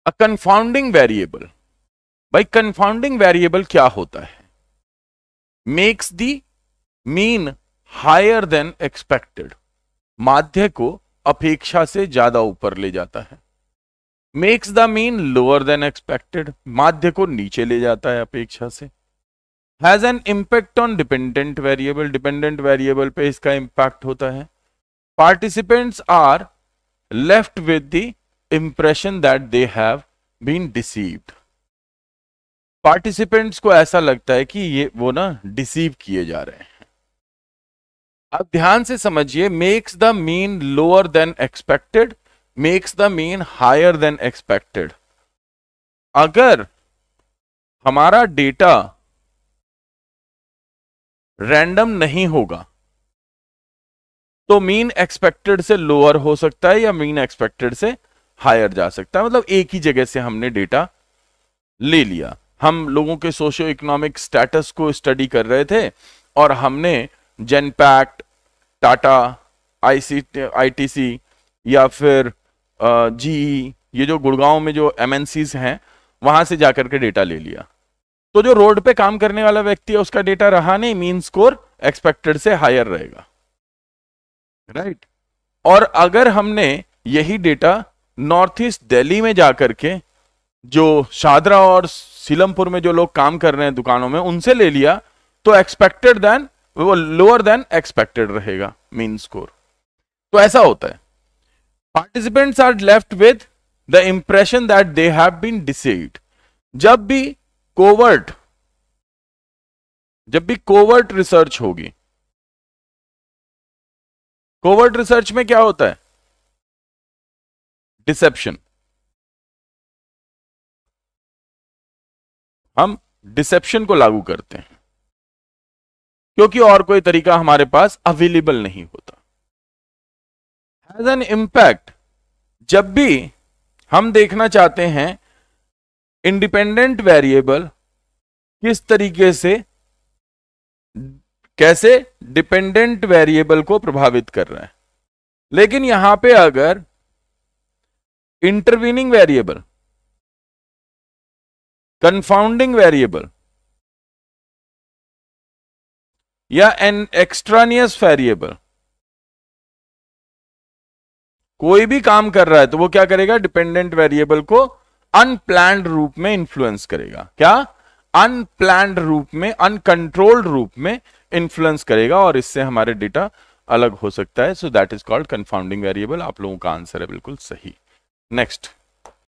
अ confounding variable, भाई confounding variable क्या होता है? Makes the mean higher than expected, माध्य को अपेक्षा से ज्यादा ऊपर ले जाता है। Makes the mean lower than expected, माध्य को नीचे ले जाता है अपेक्षा से। Has an impact on dependent variable, dependent variable पे इसका इंपैक्ट होता है। Participants are left with the impression that they have been deceived, participants को ऐसा लगता है कि ये वो ना डिसीव किए जा रहे हैं। अब ध्यान से समझिए, makes the mean lower than expected, makes the mean higher than expected. अगर हमारा डेटा रैंडम नहीं होगा तो मीन एक्सपेक्टेड से लोअर हो सकता है या मीन एक्सपेक्टेड से हायर जा सकता है। मतलब एक ही जगह से हमने डेटा ले लिया, हम लोगों के सोशियो इकोनॉमिक स्टेटस को स्टडी कर रहे थे और हमने जेनपैक्ट, टाटा, आईटीसी या फिर जीई, ये जो गुड़गांव में जो एमएनसीज हैं वहां से जाकर के डेटा ले लिया। तो जो रोड पे काम करने वाला व्यक्ति है उसका डेटा रहा नहीं, मीन स्कोर एक्सपेक्टेड से हायर रहेगा, राइट। और अगर हमने यही डेटा नॉर्थ ईस्ट दिल्ली में जाकर के जो शादरा और सीलमपुर में जो लोग काम कर रहे हैं दुकानों में उनसे ले लिया तो एक्सपेक्टेड देन वो लोअर देन एक्सपेक्टेड रहेगा मीन स्कोर। तो ऐसा होता है। Participants are left with the impression that they have been deceived. जब भी कोवर्ट रिसर्च होगी, कोवर्ट रिसर्च में क्या होता है? डिसेप्शन। हम डिसेप्शन को लागू करते हैं क्योंकि और कोई तरीका हमारे पास अवेलेबल नहीं होता। हैज एन इंपैक्ट, जब भी हम देखना चाहते हैं इंडिपेंडेंट वेरिएबल किस तरीके से, कैसे डिपेंडेंट वेरिएबल को प्रभावित कर रहा है। लेकिन यहां पे अगर इंटरवीनिंग वेरिएबल, कंफाउंडिंग वेरिएबल या एन एक्सट्रानियस वेरिएबल कोई भी काम कर रहा है तो वो क्या करेगा? डिपेंडेंट वेरिएबल को अनप्लैन्ड रूप में इंफ्लुएंस करेगा। क्या? अनप्लैन्ड रूप में, अनकंट्रोल्ड रूप में इंफ्लुएंस करेगा और इससे हमारे डेटा अलग हो सकता है। So that is called confounding variable. आप लोगों का आंसर है बिल्कुल सही। नेक्स्ट,